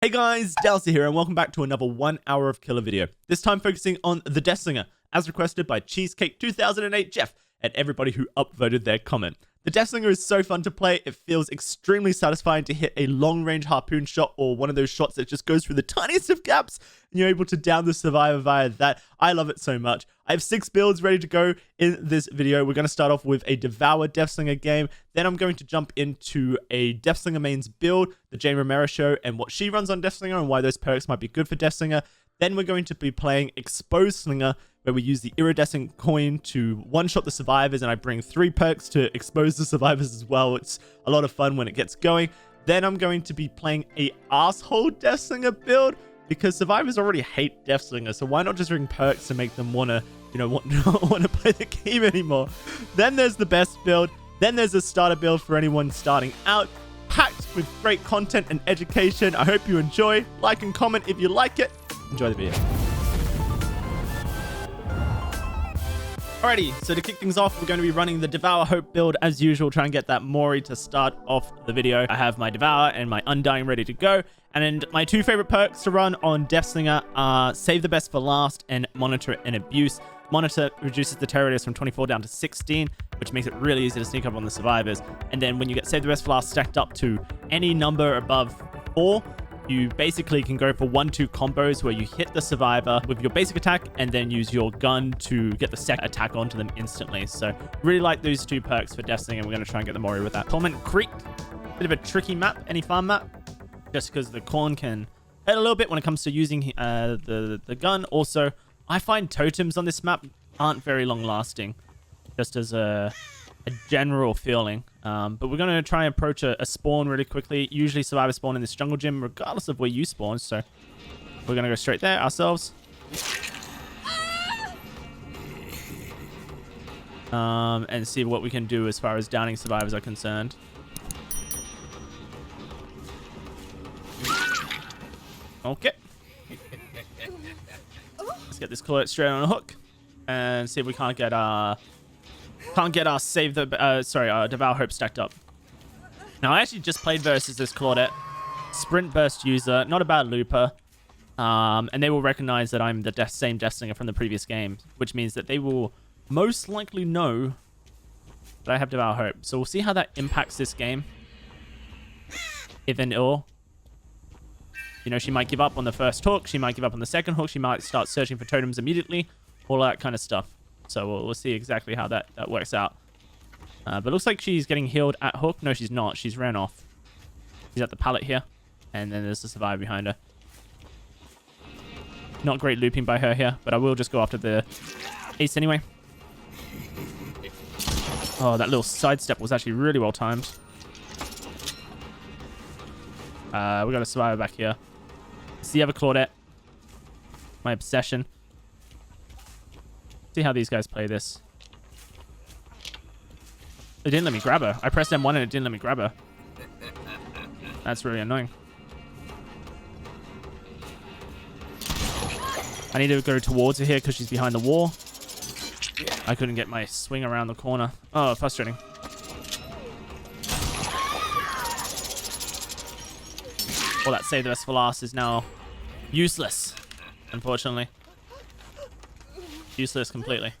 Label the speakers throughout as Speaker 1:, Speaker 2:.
Speaker 1: Hey guys, DOWSEY here and welcome back to another 1 hour of killer video. This time focusing on the Deathslinger, as requested by Cheesecake2008 Jeff and everybody who upvoted their comment. The Deathslinger is so fun to play, it feels extremely satisfying to hit a long-range harpoon shot or one of those shots that just goes through the tiniest of gaps and you're able to down the survivor via that. I love it so much. I have 6 builds ready to go in this video. We're going to start off with a Devour Deathslinger game, then I'm going to jump into a Deathslinger mains build, the Jane Romero show, and what she runs on Deathslinger and why those perks might be good for Deathslinger. Then we're going to be playing ExposedSlinger, where we use the iridescent coin to one-shot the survivors, and I bring 3 perks to expose the survivors as well. It's a lot of fun when it gets going. Then I'm going to be playing a asshole Deathslinger build, because survivors already hate Deathslinger, so why not just bring perks to make them want to play the game anymore? Then there's the best build. Then there's a starter build for anyone starting out, packed with great content and education. I hope you enjoy. Like and comment if you like it. Enjoy the video. Alrighty, so to kick things off, we're going to be running the Devour Hope build as usual, try and get that Mori to start off the video. I have my Devour and my Undying ready to go, and my 2 favorite perks to run on Deathslinger are Save the Best for Last and Monitor and Abuse. Monitor reduces the terror radius from 24 down to 16, which makes it really easy to sneak up on the survivors. And then when you get Save the Best for Last stacked up to any number above 4, you basically can go for 1-2 combos where you hit the survivor with your basic attack and then use your gun to get the second attack onto them instantly. So really like those 2 perks for Deathslinger, and we're going to try and get the Mori with that. Torment Creek, bit of a tricky map, any farm map, just because the corn can hurt a little bit when it comes to using the gun. Also, I find totems on this map aren't very long lasting, just as a general feeling. But we're going to try and approach a spawn really quickly. Usually survivors spawn in this jungle gym regardless of where you spawn, so we're going to go straight there ourselves. And see what we can do as far as downing survivors are concerned. Okay. Let's get this claw straight on a hook and see if we can't get our Devour Hope stacked up. Now, I actually just played versus this Claudette. Sprint burst user, not a bad looper. And they will recognize that I'm the same Deathslinger from the previous game, which means that they will most likely know that I have Devour Hope. So we'll see how that impacts this game. If and or. You know, she might give up on the first hook. She might give up on the second hook. She might start searching for totems immediately. All that kind of stuff. So we'll see exactly how that works out. But it looks like she's getting healed at hook. No, she's not. She's ran off. She's at the pallet here. And then there's the survivor behind her. Not great looping by her here, but I will just go after the ace anyway. Oh, that little sidestep was actually really well timed. We got a survivor back here. It's the other Claudette. My obsession. See how these guys play this. It didn't let me grab her. I pressed M1 and it didn't let me grab her. That's really annoying. I need to go towards her here because she's behind the wall. I couldn't get my swing around the corner. Oh, frustrating. All that Save the Best for Last is now useless, unfortunately. Useless completely.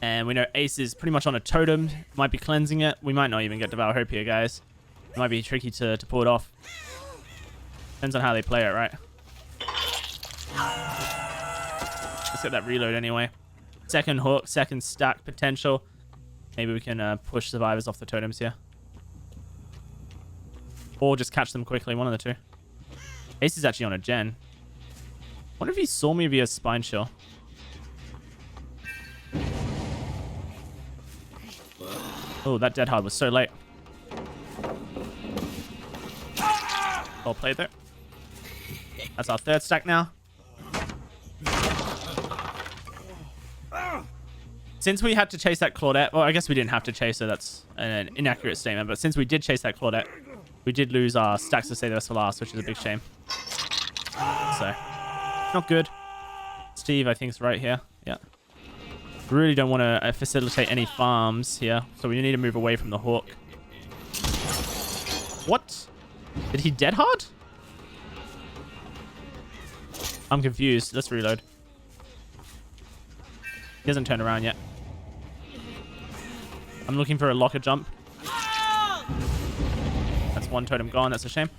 Speaker 1: And we know Ace is pretty much on a totem. Might be cleansing it. We might not even get Devour Hope here, guys. It might be tricky to pull it off. Depends on how they play it, right? Let's get that reload anyway. Second hook, second stack potential. Maybe we can push survivors off the totems here. Or just catch them quickly, one of the 2. Ace is actually on a gen. Wonder if he saw me via spine chill. Oh, that dead hard was so late. Well played there. That's our 3rd stack now. Since we had to chase that Claudette, well, I guess we didn't have to chase her. That's an inaccurate statement. But since we did chase that Claudette, we did lose our stacks to Save the Best for Last, which is a big shame. So, not good. Steve, I think, is right here. Yeah. Really don't want to facilitate any farms here, so we need to move away from the hook. What? Did he dead hard? I'm confused. Let's reload. He hasn't turned around yet. I'm looking for a locker jump. That's one totem gone. That's a shame.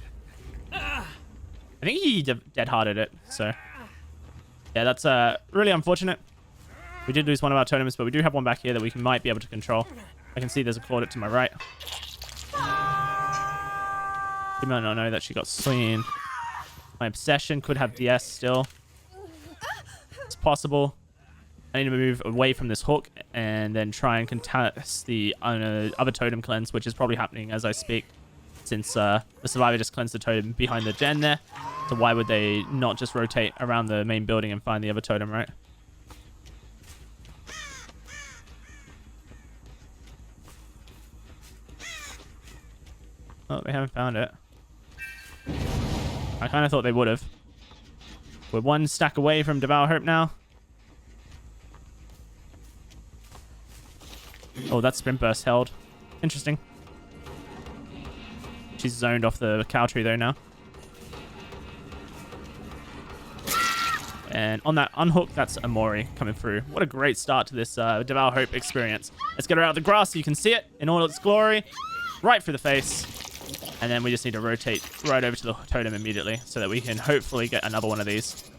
Speaker 1: I think he dead-hearted it, so... Yeah, that's really unfortunate. We did lose one of our totems, but we do have one back here that we might be able to control. I can see there's a Claudette to my right. You might not know that she got seen. My Obsession could have DS still. It's possible. I need to move away from this hook and then try and contest the other totem cleanse, which is probably happening as I speak, since the survivor just cleansed the totem behind the gen there. So why would they not just rotate around the main building and find the other totem, right? Oh, they haven't found it. I kind of thought they would have. We're one stack away from Devour Hope now. Oh, that sprint burst held. Interesting. She's zoned off the cow tree though now. And on that unhook, that's Amori coming through. What a great start to this Devour Hope experience. Let's get her out of the grass so you can see it in all its glory. Right through the face. And then we just need to rotate right over to the totem immediately so that we can hopefully get another one of these.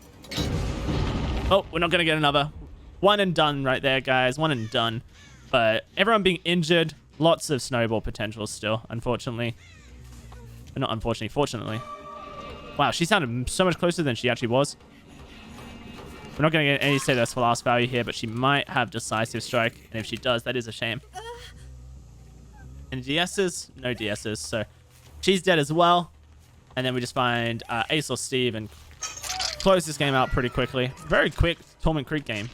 Speaker 1: Oh, we're not going to get another. One and done right there, guys. One and done. But everyone being injured. Lots of snowball potential still, unfortunately. But not unfortunately, fortunately. Wow, she sounded so much closer than she actually was. We're not going to get any say that's for last value here, but she might have Decisive Strike. And if she does, that is a shame. Any DSs? No DSs, so she's dead as well. And then we just find Ace or Steve and close this game out pretty quickly. Very quick Torment Creek game.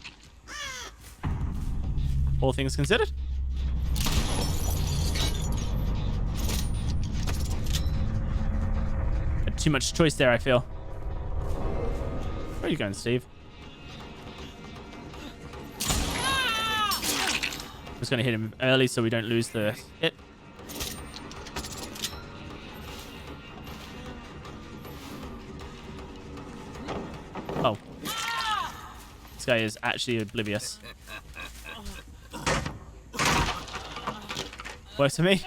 Speaker 1: All things considered. Had too much choice there, I feel. Where are you going, Steve? Just going to hit him early so we don't lose the hit. Oh. This guy is actually oblivious. Works for me.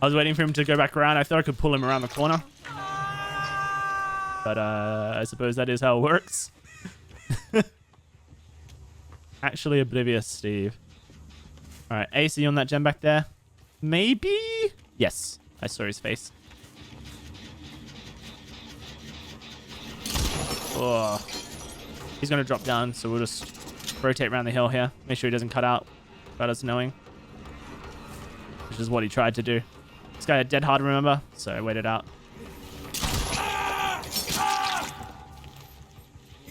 Speaker 1: I was waiting for him to go back around. I thought I could pull him around the corner. But I suppose that is how it works. Actually oblivious, Steve. All right, AC on that gem back there. Maybe? Yes, I saw his face. Oh, he's going to drop down, so we'll just rotate around the hill here. Make sure he doesn't cut out without us knowing. Which is what he tried to do. This guy had dead hard, remember? So I waited out.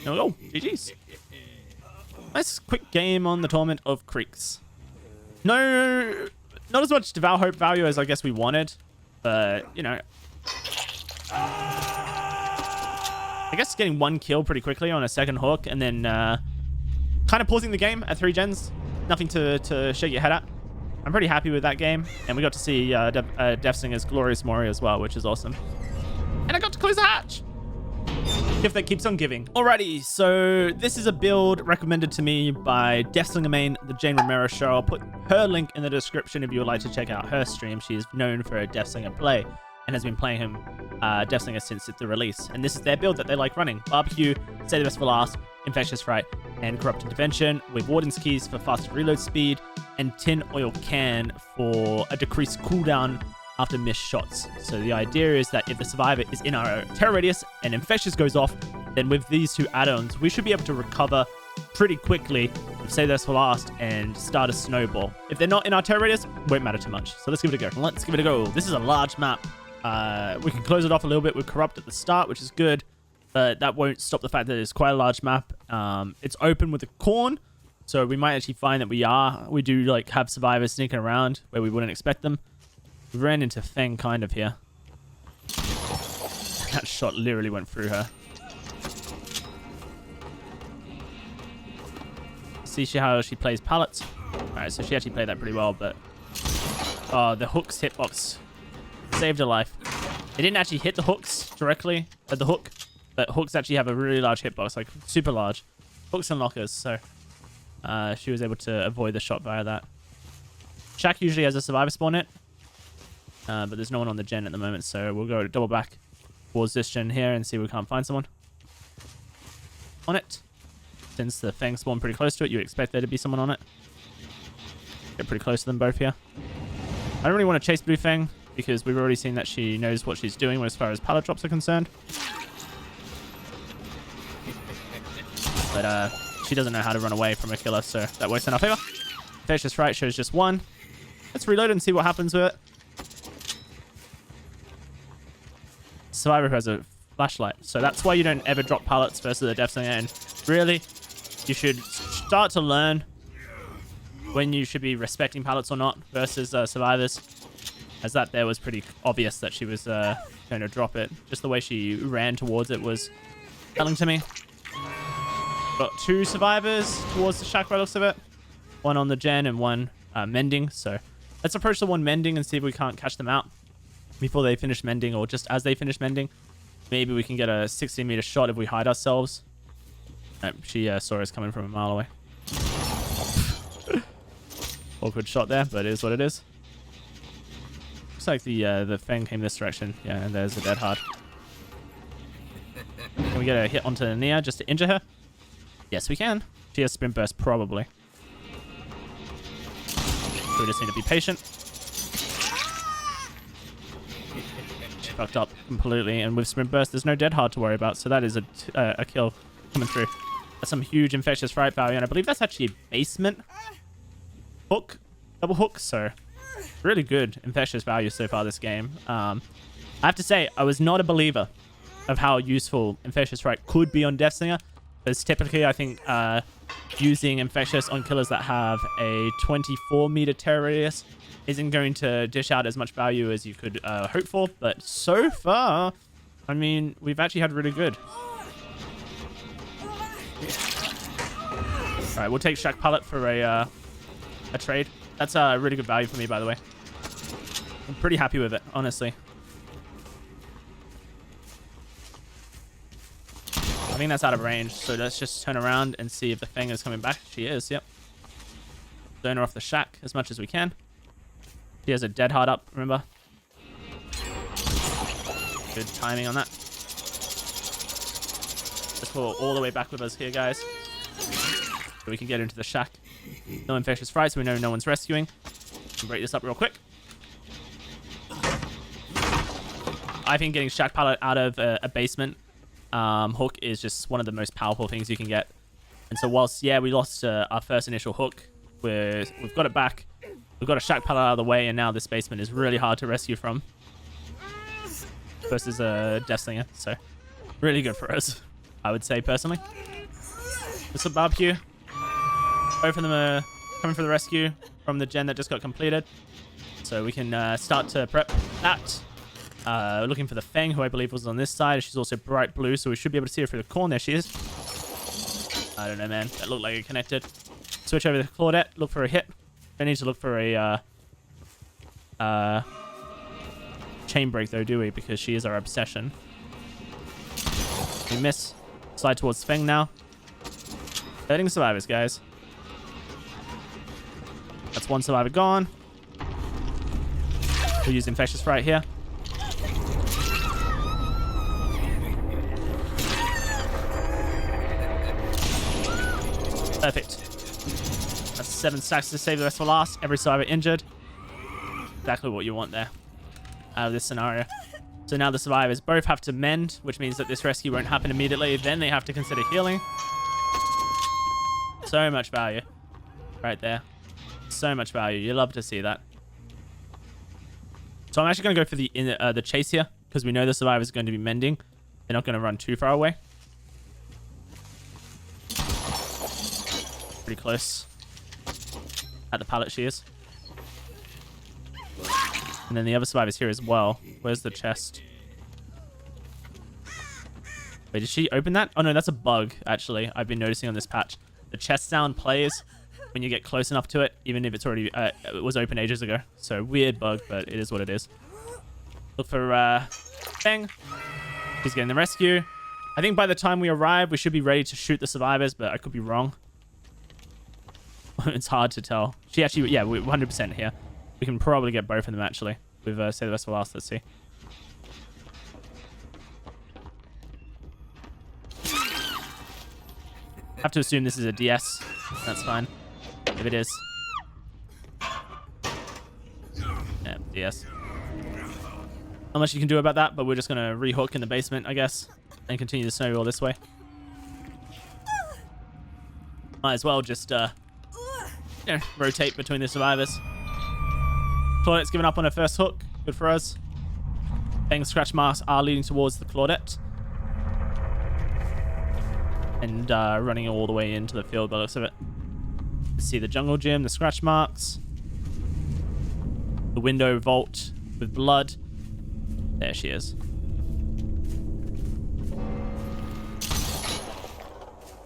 Speaker 1: No, oh, GG's. Nice quick game on the Torment of Creeks. No, not as much Devour Hope value as I guess we wanted. But, you know. I guess getting one kill pretty quickly on a second hook and then kind of pausing the game at 3 gens. Nothing to shake your head at. I'm pretty happy with that game. And we got to see Deathslinger's Glorious Mori as well, which is awesome. And I got to close the hatch. Gift that keeps on giving. Alrighty, so this is a build recommended to me by Deathslinger main, the Jane Romero show. I'll put her link in the description if you would like to check out her stream. She's known for a Deathslinger play and has been playing him Deathslinger since the release. And this is their build that they like running. Barbecue, Save the Best for Last, Infectious Fright, and Corrupt Intervention, with Warden's Keys for faster reload speed, and Tin Oil Can for a decreased cooldown after missed shots. So the idea is that if the survivor is in our terror radius and Infectious goes off, then with these two add-ons, we should be able to recover pretty quickly, Save the Best for Last, and start a snowball. If they're not in our terror radius, won't matter too much. So let's give it a go. Let's give it a go. This is a large map. We can close it off a little bit with Corrupt at the start, which is good, but that won't stop the fact that it's quite a large map. It's open with a corn, so we might actually find that we do like have survivors sneaking around where we wouldn't expect them. We ran into Feng kind of here. That shot literally went through her. See how she plays pallets. Alright, so she actually played that pretty well, but oh, the hook's hitbox saved her life. It didn't actually hit the hooks directly at the hook, but hooks actually have a really large hitbox, like super large. Hooks and lockers, so she was able to avoid the shot via that. Shaq usually has a survivor spawn it, but there's no one on the gen at the moment, so we'll go double back towards this gen here and see if we can't find someone on it. Since the Fang spawned pretty close to it, you expect there to be someone on it. Get pretty close to them both here. I don't really want to chase Blue Fang because we've already seen that she knows what she's doing as far as pallet drops are concerned. But she doesn't know how to run away from a killer, so that works in our favor. Infectious Fright shows just one. Let's reload and see what happens with it. Survivor who has a flashlight, so that's why you don't ever drop pallets versus the Deathslinger. And really, you should start to learn when you should be respecting pallets or not versus survivors, as that there was pretty obvious that she was going to drop it. Just the way she ran towards it was telling to me. Got two survivors towards the shack by the looks of it. One on the gen and one mending. So let's approach the one mending and see if we can't catch them out before they finish mending, or just as they finish mending. Maybe we can get a 60-meter shot if we hide ourselves. She saw us coming from a mile away. Awkward shot there, but it is what it is. Looks like the Fang came this direction. Yeah, and there's the dead hard. Can we get a hit onto Nia just to injure her? Yes, we can. She has sprint burst, probably. So we just need to be patient. She fucked up completely, and with sprint burst, there's no dead hard to worry about. So that is a kill coming through. That's some huge infectious fright value, and I believe that's actually a basement hook, double hook. So really good infectious value so far this game. I have to say, I was not a believer of how useful infectious fright could be on Deathslinger. Because typically, I think using infectious on killers that have a 24-meter terror radius isn't going to dish out as much value as you could hope for. But so far, I mean, we've actually had really good. All right, we'll take Shack Pallet for a trade. That's a really good value for me, by the way. I'm pretty happy with it, honestly. I think that's out of range, so let's just turn around and see if the Fang is coming back. She is, yep. Burn her off the shack as much as we can. She has a dead hard up, remember? Good timing on that. Let's pull all the way back with us here, guys. So we can get into the shack. No infectious fright, so we know no one's rescuing. Can break this up real quick. I think getting shack pallet out of a basement hook is just one of the most powerful things you can get. And so whilst, yeah, we lost our first initial hook, we've got it back. We've got a shack pallet out of the way, and now this basement is really hard to rescue from. Versus a Deathslinger, so really good for us, I would say, personally. This is barbecue. Both of them are coming for the rescue from the gen that just got completed. So we can start to prep that. Looking for the Fang, who I believe was on this side. She's also bright blue, so we should be able to see her through the corn. There she is. I don't know, man. That looked like it connected. Switch over to Claudette. Look for a hit. Don't need to look for a chain break, though, do we? Because she is our obsession. We miss. Slide towards Fang now. Hurting survivors, guys. That's one survivor gone. We'll use Infectious Fright here. Perfect. That's 7 stacks to save the rest for last. Every survivor injured. Exactly what you want there out of this scenario. So now the survivors both have to mend, which means that this rescue won't happen immediately. Then they have to consider healing. So much value right there. So much value. You love to see that. So I'm actually going to go for the chase here, because we know the survivor is going to be mending. They're not going to run too far away. Pretty close. At the pallet she is. And then the other survivor's here as well. Where's the chest? Wait, did she open that? Oh no, that's a bug, actually. I've been noticing on this patch. The chest sound plays when you get close enough to it, even if it's already it was open ages ago. So weird bug, but it is what it is. Look for Bang. She's getting the rescue. I think by the time we arrive, we should be ready to shoot the survivors, but I could be wrong. It's hard to tell. She actually, yeah, we're 100% here. We can probably get both of them, actually. We've saved the rest for last. Let's see. Have to assume this is a DS. That's fine. If it is. Yeah, DS. Not much you can do about that, but we're just going to rehook in the basement, I guess. And continue the snowball this way. Might as well just rotate between the survivors. Claudette's given up on her first hook. Good for us. Bang scratch marks are leading towards the Claudette. And running all the way into the field by the looks of it. See the jungle gym, the scratch marks. The window vault with blood. There she is.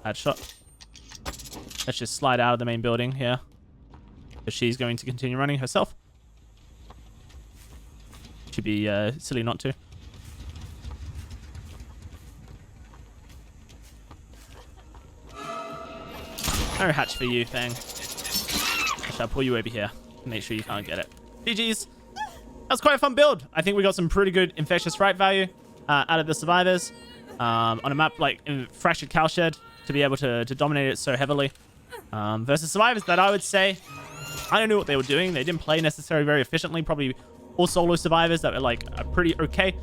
Speaker 1: Bad shot. Let's just slide out of the main building here. But she's going to continue running herself. Should be silly not to. No hatch for you, Fang. I shall pull you over here. Make sure you can't get it. GG's. That was quite a fun build. I think we got some pretty good infectious fright value out of the survivors. On a map like in Fractured Cowshed, to be able to dominate it so heavily. Versus survivors that I would say, I don't know what they were doing. They didn't play necessarily very efficiently. Probably all solo survivors that were like pretty okay.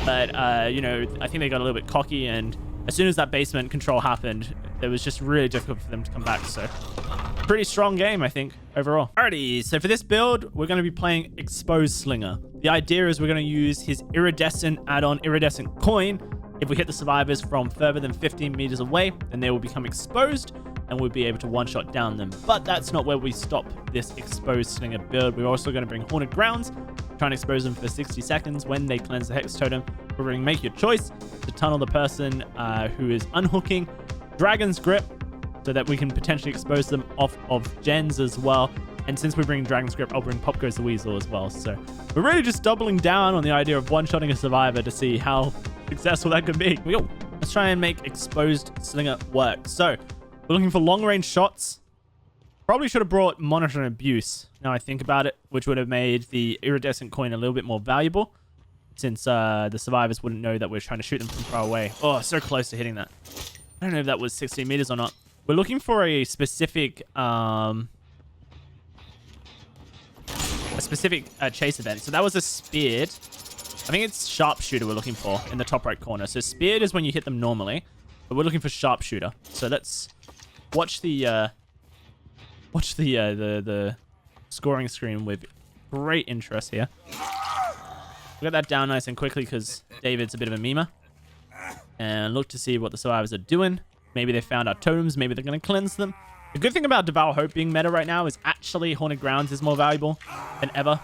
Speaker 1: But, you know, I think they got a little bit cocky. And as soon as that basement control happened, it was just really difficult for them to come back. So pretty strong game, I think, overall. Alrighty, so for this build, we're going to be playing ExposedSlinger. The idea is we're going to use his iridescent add-on iridescent coin. If we hit the survivors from further than 15 meters away, then they will become exposed and we'll be able to one-shot down them. But that's not where we stop this ExposedSlinger build. We're also going to bring Haunted Grounds, try and expose them for 60 seconds. When they cleanse the Hex Totem, we're going to make your choice to tunnel the person who is unhooking Dragon's Grip, so that we can potentially expose them off of gens as well. And since we bring Dragon's Grip, I'll bring Pop Goes the Weasel as well. So we're really just doubling down on the idea of one-shotting a survivor to see how successful that could be. Let's try and make ExposedSlinger work. So we're looking for long-range shots. Probably should have brought Monitor and Abuse, now I think about it, which would have made the iridescent coin a little bit more valuable, since the survivors wouldn't know that we're trying to shoot them from far away. Oh, so close to hitting that. I don't know if that was 16 meters or not. We're looking for a specific chase event. So that was a speared. I think it's sharpshooter we're looking for in the top right corner. So speared is when you hit them normally, but we're looking for sharpshooter. So let's watch the scoring screen with great interest here. We'll get that down nice and quickly because David's a bit of a memer. And look to see what the survivors are doing. Maybe they found our totems. Maybe they're going to cleanse them. The good thing about Devour Hope being meta right now is actually Haunted Grounds is more valuable than ever.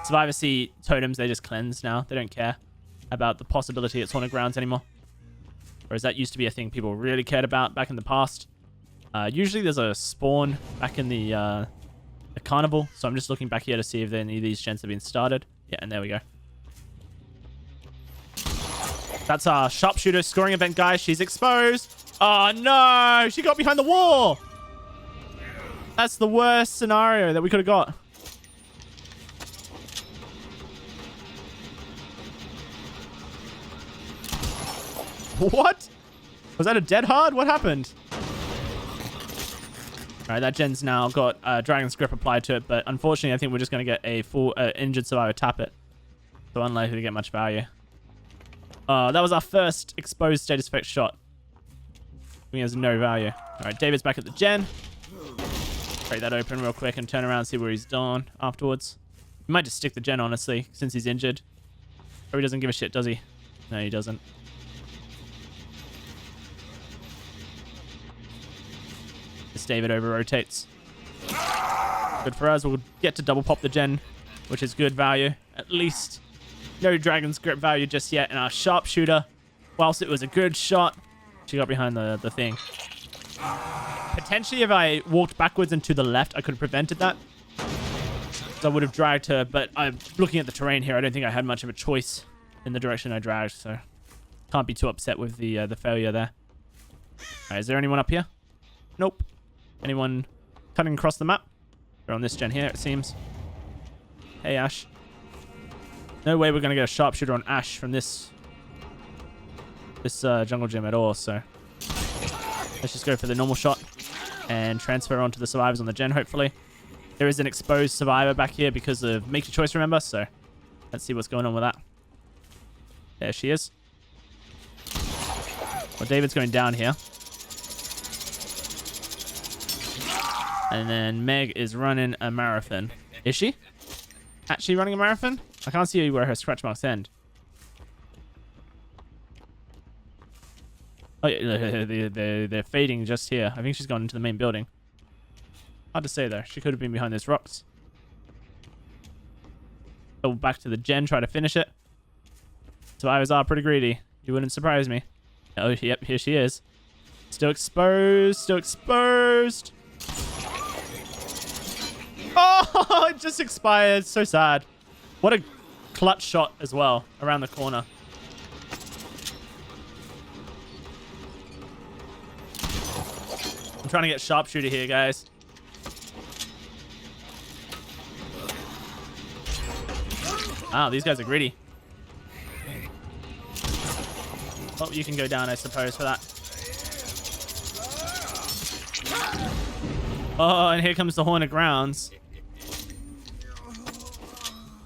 Speaker 1: Survivors see totems, they just cleanse now. They don't care about the possibility it's Haunted Grounds anymore. Whereas that used to be a thing people really cared about back in the past. Usually there's a spawn back in the carnival. So I'm just looking back here to see if any of these gens have been started. Yeah, and there we go. That's our sharpshooter scoring event, guys. She's exposed. Oh, no. She got behind the wall. That's the worst scenario that we could have got. What? Was that a dead hard? What happened? All right, that gen's now got Dragon's Grip applied to it, but unfortunately, I think we're just going to get a full injured survivor tap it. So unlikely to get much value. That was our first exposed status effect shot. I think has no value. All right, David's back at the gen. Break that open real quick and turn around and see where he's done afterwards. He might just stick the gen, honestly, since he's injured. Or he doesn't give a shit, does he? No, he doesn't. This David over-rotates. Good for us. We'll get to double pop the gen, which is good value. At least no Dragon's Grip value just yet. And our sharpshooter, whilst it was a good shot, she got behind the thing. Potentially, if I walked backwards and to the left, I could have prevented that. So I would have dragged her, but I'm looking at the terrain here. I don't think I had much of a choice in the direction I dragged, so can't be too upset with the failure there. Alright, is there anyone up here? Nope. Anyone cutting across the map? They're on this gen here, it seems. Hey, Ash. No way we're going to get a sharpshooter on Ash from this jungle gym at all, so let's just go for the normal shot and transfer onto the survivors on the gen, hopefully. There is an exposed survivor back here because of make your choice, remember, so let's see what's going on with that. There she is. Well, David's going down here. And then Meg is running a marathon. Is she actually running a marathon? I can't see where her scratch marks end. Oh, yeah, they're fading just here. I think she's gone into the main building. Hard to say, though. She could have been behind those rocks. Go back to the gen, try to finish it. Survivors are pretty greedy. You wouldn't surprise me. Oh, yep, here she is. Still exposed, still exposed. Oh, it just expired. So sad. What a clutch shot as well around the corner. I'm trying to get sharpshooter here, guys. Wow, these guys are greedy. Oh, you can go down, I suppose, for that. Oh, and here comes the Hornet Grounds.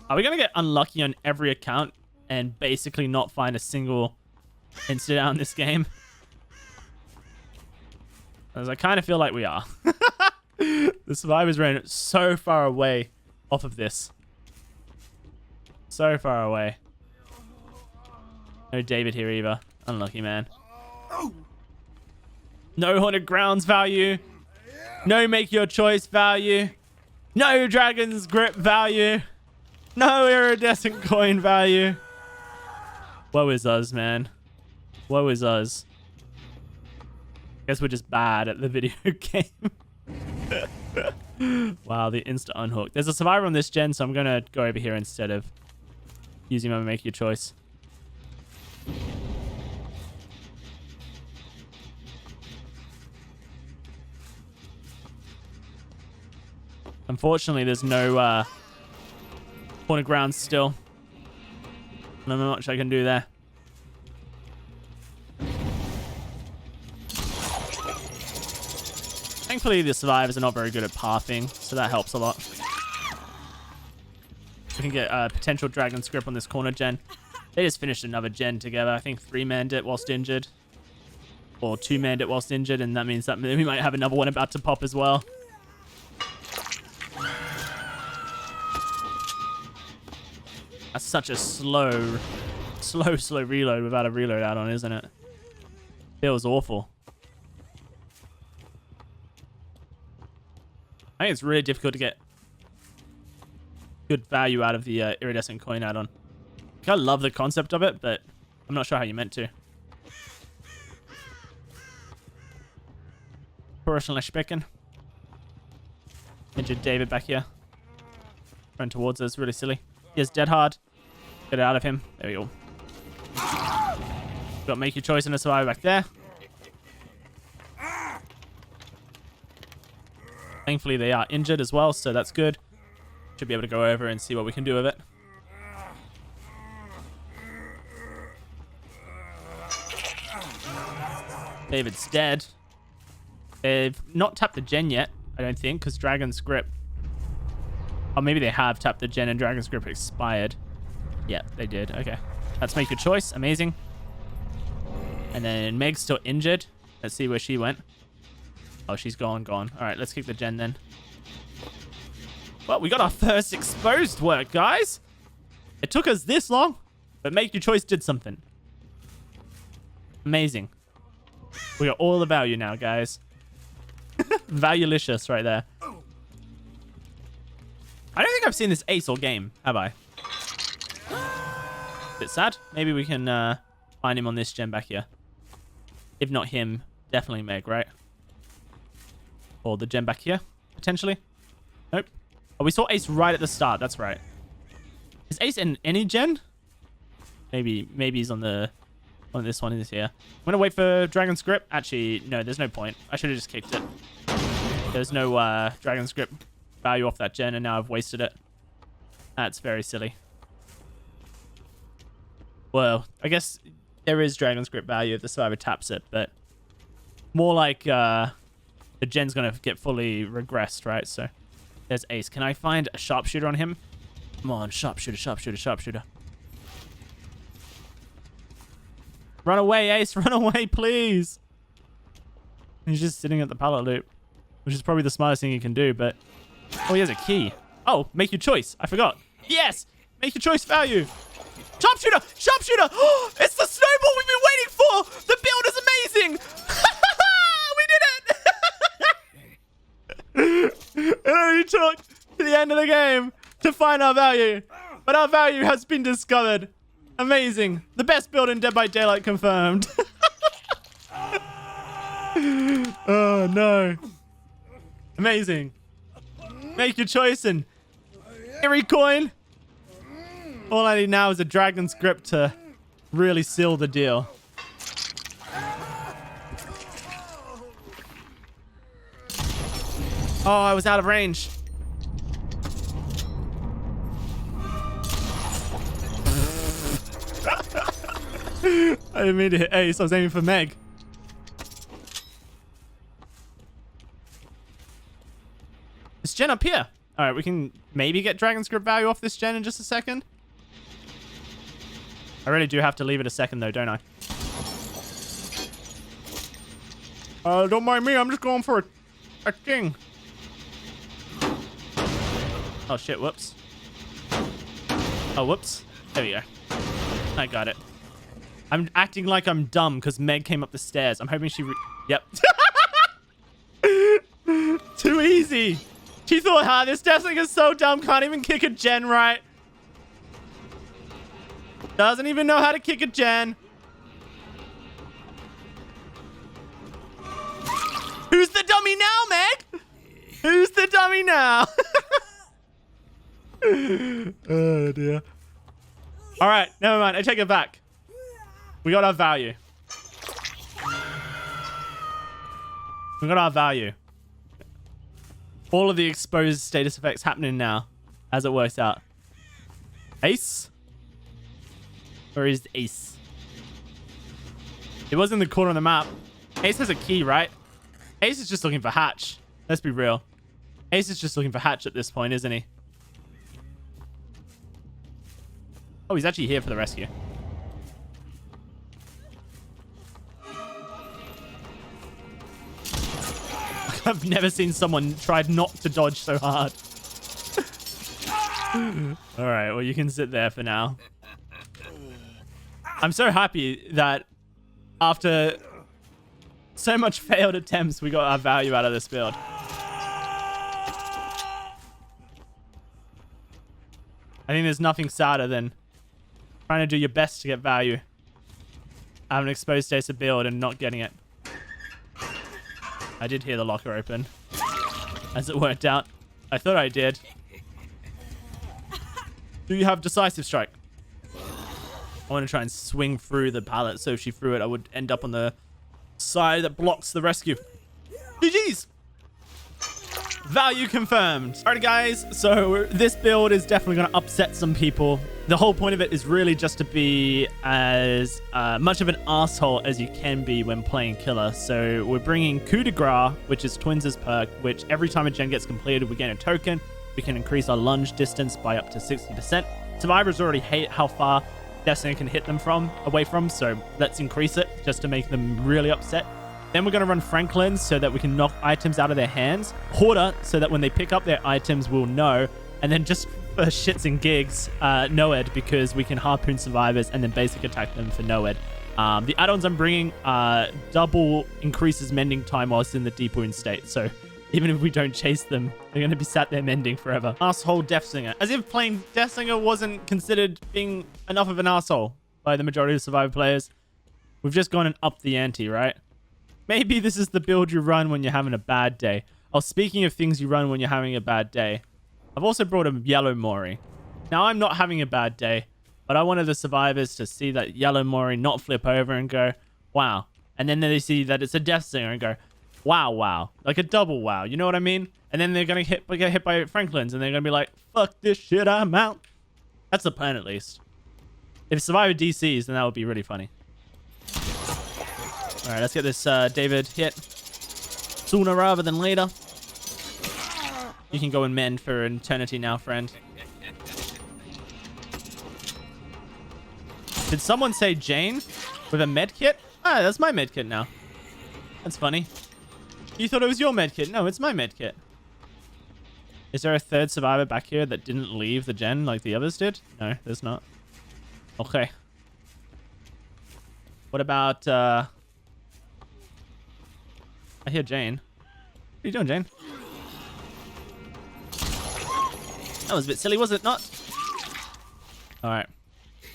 Speaker 1: Are we going to get unlucky on every account and basically not find a single insta-down in this game? As I kind of feel like we are. The survivors ran so far away off of this. So far away. No David here either. Unlucky, man. No Haunted Grounds value. No Make Your Choice value. No Dragon's Grip value. No Iridescent Coin value. Woe is us, man. Woe is us. Guess we're just bad at the video game. Wow, the insta unhook. There's a survivor on this gen, so I'm going to go over here instead of using my Make Your Choice. Unfortunately, there's no Haunted Grounds still. Not much I can do there. Thankfully, the survivors are not very good at pathing, so that helps a lot. We can get a potential Dragon's Grip on this corner gen. They just finished another gen together. I think 3-manned it whilst injured. Or 2-manned it whilst injured, and that means that we might have another one about to pop as well. That's such a slow reload without a reload add-on, isn't it? Feels awful. I think it's really difficult to get good value out of the Iridescent Coin add-on. I love the concept of it, but I'm not sure how you meant to. Personally speaking. Injured David back here. Run towards us, really silly. He is dead hard. Get it out of him. There we go. Got Make Your Choice and a survivor back there. Thankfully, they are injured as well, so that's good. Should be able to go over and see what we can do with it. David's dead. They've not tapped the gen yet, I don't think, because Dragon's Grip... Oh, maybe they have tapped the gen and Dragon's Grip expired. Yeah, they did. Okay. Let's Make Your Choice. Amazing. And then Meg's still injured. Let's see where she went. Oh, she's gone. All right, let's kick the gen then. Well, we got our first exposed work, guys. It took us this long, but Make Your Choice did something. Amazing. We got all the value now, guys. Valuelicious right there. I don't think I've seen this ace all game, have I? Bit sad. Maybe we can find him on this gen back here. If not him, definitely Meg, right? Or the gen back here, potentially. Nope. Oh, we saw Ace right at the start. That's right. Is Ace in any gen? Maybe he's on this one is here. I'm gonna wait for Dragon Script. Actually, no, there's no point. I should have just kicked it. There's no Dragon Script value off that gen, and now I've wasted it. That's very silly. Well, I guess there is Dragon Script value if the survivor taps it, but more like the gen's gonna get fully regressed, right? So there's Ace. Can I find a sharpshooter on him? Come on, sharpshooter, sharpshooter, sharpshooter. Run away, Ace. Run away, please. He's just sitting at the pallet loop, which is probably the smartest thing he can do, but... Oh, he has a key. Oh, make your choice. I forgot. Yes! Make your choice value. Sharpshooter! Sharpshooter! Oh, it's the snowball we've been waiting for! The build is amazing! We did it! It only took to the end of the game to find our value. But our value has been discovered. Amazing. The best build in Dead by Daylight confirmed. Oh, no. Amazing. Make your choice and every coin. All I need now is a Dragon Script to really seal the deal. Oh, I was out of range. I didn't mean to hit Ace. I was aiming for Meg. This gen up here. All right, we can maybe get Dragon Script value off this gen in just a second. I really do have to leave it a second, though, don't I? Don't mind me. I'm just going for a king. Oh, shit. Whoops. Oh, whoops. There we go. I got it. I'm acting like I'm dumb because Meg came up the stairs. I'm hoping she... Yep. Too easy. She thought, this Deathslinger is so dumb. Can't even kick a gen right. Doesn't even know how to kick a gen. Who's the dummy now, Meg? Who's the dummy now? Oh, dear. All right, never mind. I take it back. We got our value. We got our value. All of the exposed status effects happening now as it works out. Ace? Where is Ace? It was in the corner of the map. Ace has a key, right? Ace is just looking for Hatch. Let's be real. Ace is just looking for Hatch at this point, isn't he? Oh, he's actually here for the rescue. I've never seen someone try not to dodge so hard. All right, well, you can sit there for now. I'm so happy that after so much failed attempts, we got our value out of this build. I think there's nothing sadder than trying to do your best to get value. Have an exposed status of build and not getting it. I did hear the locker open. As it worked out. I thought I did. Do you have Decisive Strike? I want to try and swing through the pallet, so if she threw it, I would end up on the side that blocks the rescue. GG's! Value confirmed. Alright guys, so this build is definitely going to upset some people. The whole point of it is really just to be as much of an asshole as you can be when playing killer. So we're bringing Coup de Grace, which is Twins' perk, which every time a gen gets completed, we gain a token. We can increase our lunge distance by up to 60%. Survivors already hate how far Deathslinger can hit them away from, so let's increase it just to make them really upset. Then we're going to run Franklin so that we can knock items out of their hands. Hoarder so that when they pick up their items, we'll know. And then just for shits and gigs, Noed, because we can harpoon survivors and then basic attack them for Noed. The add-ons I'm bringing double increases mending time whilst in the deep wound state. So even if we don't chase them, they're going to be sat there mending forever. Asshole Deathslinger. As if playing Deathslinger wasn't considered being enough of an asshole by the majority of survivor players. We've just gone and upped the ante, right? Maybe this is the build you run when you're having a bad day. Oh, speaking of things you run when you're having a bad day, I've also brought a yellow Mori. Now, I'm not having a bad day, But I wanted the survivors to see that yellow Mori not flip over and go, wow. And then they see that it's a Deathslinger and go, wow, wow. Like a double wow. You know what I mean? And then they're going to get hit by Franklin's and they're going to be like, fuck this shit, I'm out. That's the plan, at least. If Survivor DCs, then that would be really funny. All right, let's get this David hit sooner rather than later. You can go and mend for an eternity now, friend. Did someone say Jane with a med kit? Ah, that's my med kit now. That's funny. You thought it was your med kit. No, it's my med kit. Is there a third survivor back here that didn't leave the gen like the others did? No, there's not. Okay. What about, I hear Jane. What are you doing, Jane? That was a bit silly, was it not? All right.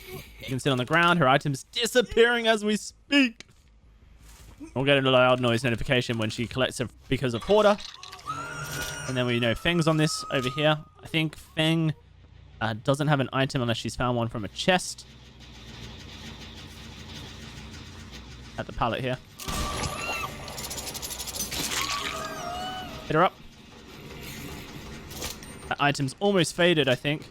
Speaker 1: You can sit on the ground. Her item's disappearing as we speak. We'll get a loud noise notification when she collects it because of Hoarder. And then we know Feng's on this over here. I think Feng doesn't have an item unless she's found one from a chest. At the pallet here. Hit her up. That item's almost faded, I think.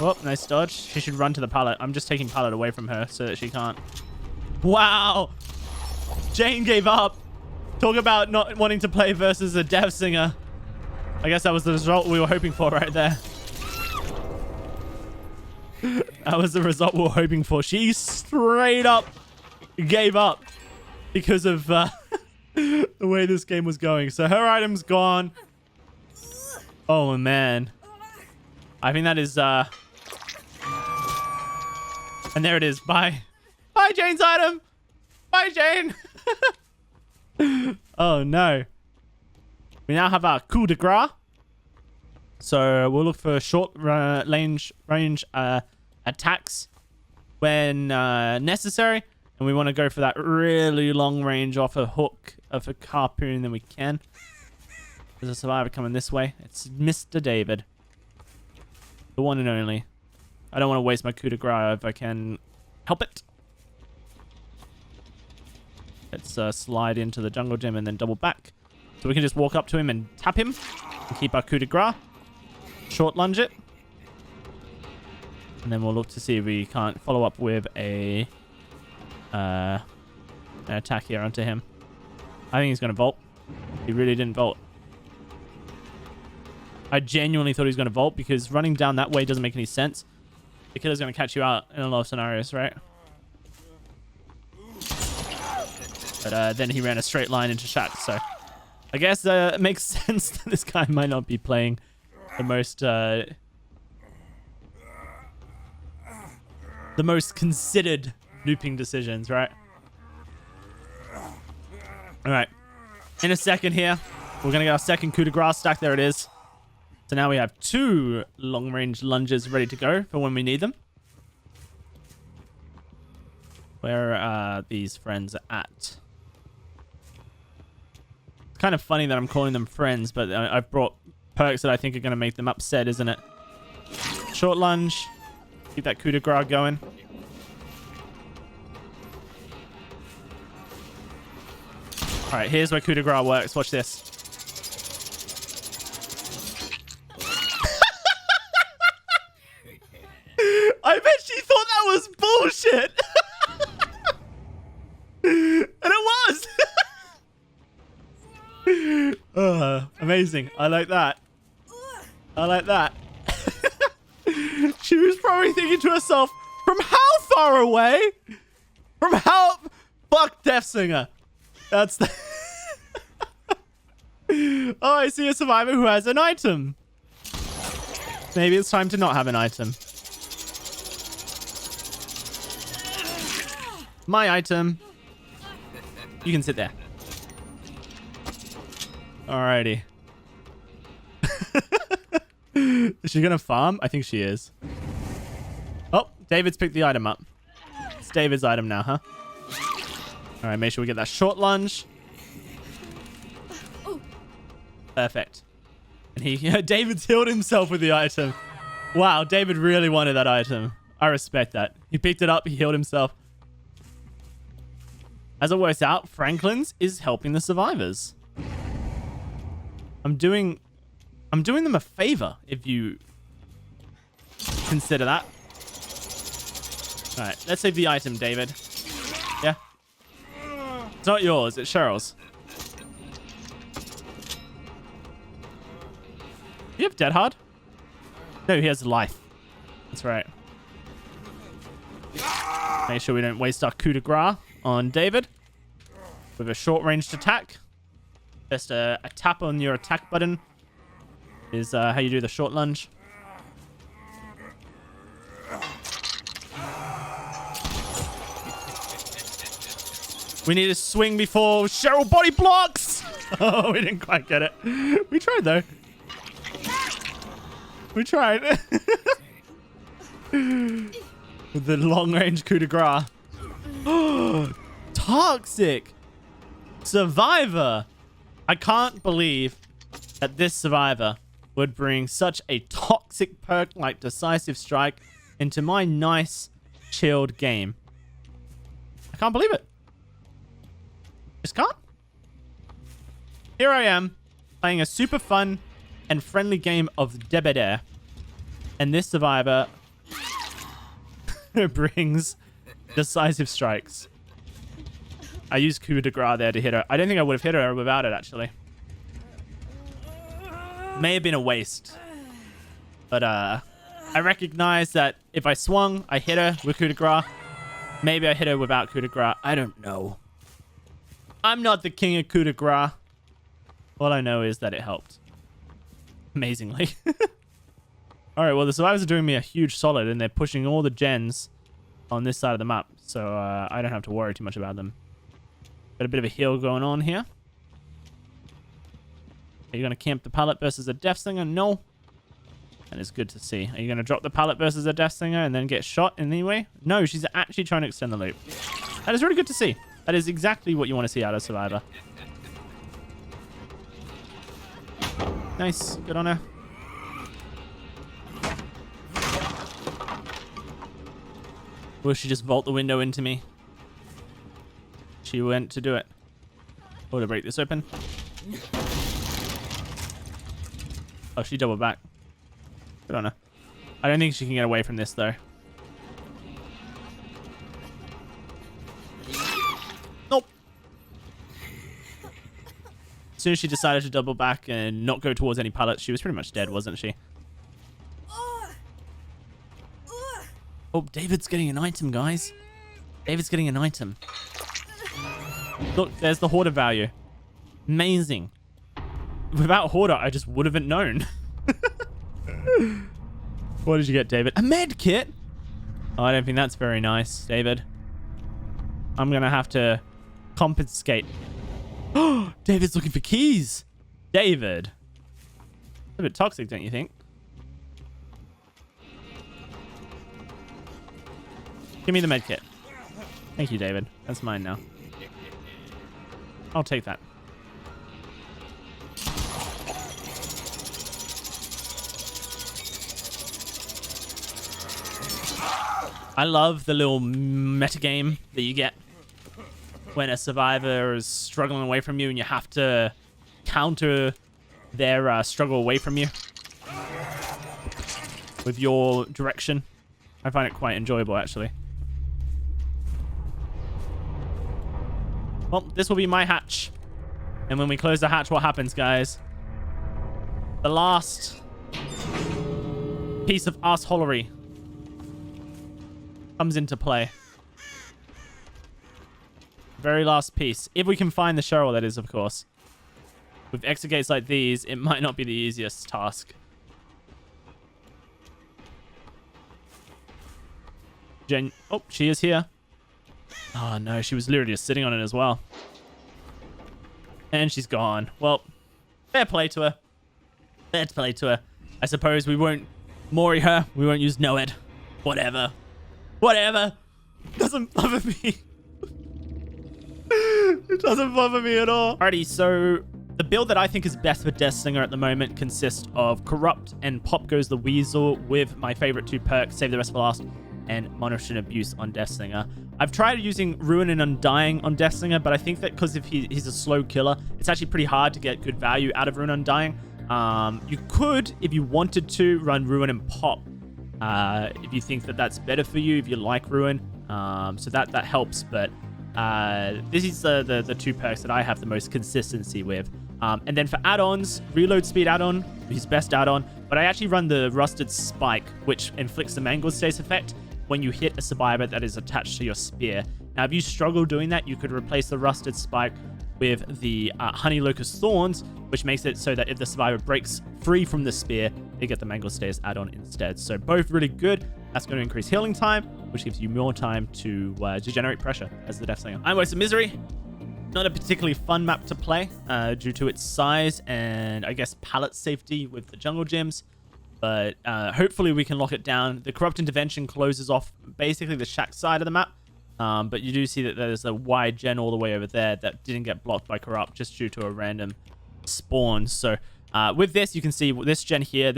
Speaker 1: Oh, nice dodge. She should run to the pallet. I'm just taking pallet away from her so that she can't. Wow! Jane gave up. Talk about not wanting to play versus a DevSlinger. I guess that was the result we were hoping for right there. That was the result we were hoping for. She straight up gave up because of the way this game was going. So her item's gone. Oh, man. I think that is... And there it is. Bye. Bye, Jane's item. Bye, Jane. Oh, no. We now have our coup de grace. So we'll look for short range attacks when necessary. And we want to go for that really long range off a hook, of a harpoon, than we can. There's a survivor coming this way. It's Mr. David. The one and only. I don't want to waste my coup de grace if I can help it. Let's slide into the jungle gym and then double back. So we can just walk up to him and tap him. And keep our coup de grace. Short lunge it. And then we'll look to see if we can't follow up with an attack here onto him. I think he's going to vault. He really didn't vault. I genuinely thought he was going to vault because running down that way doesn't make any sense. The killer's going to catch you out in a lot of scenarios, right? But then he ran a straight line into Shack, so I guess it makes sense that this guy might not be playing the most considered looping decisions, right? All right. In a second here, we're going to get our second coup de grace stack. There it is. So now we have 2 long-range lunges ready to go for when we need them. Where are these friends at? It's kind of funny that I'm calling them friends, but I've brought perks that I think are going to make them upset, isn't it? Short lunge. Keep that coup de grace going. All right, here's where coup de grace works. Watch this. I bet she thought that was bullshit. And it was. Amazing. I like that. I like that. She was probably thinking to herself, from how far away? From how... Fuck DeathSlinger. That's the... Oh, I see a survivor who has an item. Maybe it's time to not have an item. My item. You can sit there. Alrighty. Is she gonna farm? I think she is. Oh, David's picked the item up. It's David's item now, huh? Alright, make sure we get that short lunge. Perfect. David's healed himself with the item. Wow, David really wanted that item. I respect that. He picked it up, he healed himself. As it works out, Franklin's is helping the survivors. I'm doing them a favor, if you consider that. All right, let's save the item, David. Yeah? It's not yours, it's Cheryl's. Do you have Dead Hard? No, he has life. That's right. Make sure we don't waste our coup de grace on David with a short-ranged attack. Just a tap on your attack button is how you do the short lunge. We need to swing before Cheryl body blocks. Oh, we didn't quite get it. We tried though. We tried. With the long-range coup de grace. Toxic. Survivor. I can't believe that this survivor would bring such a toxic perk like Decisive Strike into my nice, chilled game. I can't believe it. Just can't. Here I am, playing a super fun and friendly game of Debedere. And this survivor brings Decisive Strikes. I used coup de grace there to hit her. I don't think I would have hit her without it, actually. May have been a waste. But I recognize that if I swung, I hit her with coup de grace. Maybe I hit her without coup de grace. I don't know. I'm not the king of coup de grace. All I know is that it helped. Amazingly. Alright, well, the survivors are doing me a huge solid, and they're pushing all the gens on this side of the map, so I don't have to worry too much about them. Got a bit of a heal going on here. Are you going to camp the pallet versus a Deathslinger? No. That is good to see. Are you going to drop the pallet versus a Deathslinger and then get shot in any way? No, she's actually trying to extend the loop. That is really good to see. That is exactly what you want to see out of Survivor. Nice. Good on her. Will she just vault the window into me? She went to do it. Oh, to break this open. Oh, she doubled back. Good on her. I don't think she can get away from this, though. Nope. As soon as she decided to double back and not go towards any pallets, she was pretty much dead, wasn't she? Oh, David's getting an item, guys. David's getting an item. Look, there's the hoarder value. Amazing. Without hoarder, I just would haven't known. What did you get, David? A med kit? Oh, I don't think that's very nice, David. I'm going to have to confiscate. Oh, David's looking for keys. David. A bit toxic, don't you think? Give me the med kit. Thank you, David. That's mine now. I'll take that. I love the little metagame that you get when a survivor is struggling away from you and you have to counter their struggle away from you with your direction. I find it quite enjoyable, actually. Well, this will be my hatch. And when we close the hatch, what happens, guys? The last piece of assholery comes into play. Very last piece. If we can find the Cheryl, that is, of course. With exit like these, it might not be the easiest task. Oh, she is here. Oh, no. She was literally just sitting on it as well. And she's gone. Well, fair play to her. Fair play to her. I suppose we won't Mori her. We won't use Noed. Whatever. Whatever. Doesn't bother me. It doesn't bother me at all. Alrighty, so The build that I think is best for Deathslinger at the moment consists of Corrupt and Pop Goes the Weasel with my favorite 2 perks, Save the Rest for Last, and Monitoring Abuse on Deathslinger. I've tried using Ruin and Undying on Deathslinger, but I think that because if he's a slow killer, it's actually pretty hard to get good value out of Ruin and Undying. You could, if you wanted to, run Ruin and Pop. If you think that that's better for you, if you like Ruin. So that helps, but this is the 2 perks that I have the most consistency with. And then for add-ons, Reload Speed add-on, his best add-on, but I actually run the Rusted Spike, which inflicts the Mangled Stays effect when you hit a survivor that is attached to your spear. Now, if you struggle doing that, you could replace the Rusted Spike with the Honey Locust Thorns, which makes it so that if the survivor breaks free from the spear, they get the Mangled Stays add-on instead. So both really good. That's going to increase healing time, which gives you more time to generate pressure as the Deathslinger. Iron of Misery. Not a particularly fun map to play due to its size and, I guess, palette safety with the jungle gyms. But hopefully we can lock it down. The Corrupt Intervention closes off basically the shack side of the map. But you do see that there's a wide gen all the way over there that didn't get blocked by Corrupt just due to a random spawn. So with this, you can see this gen here, and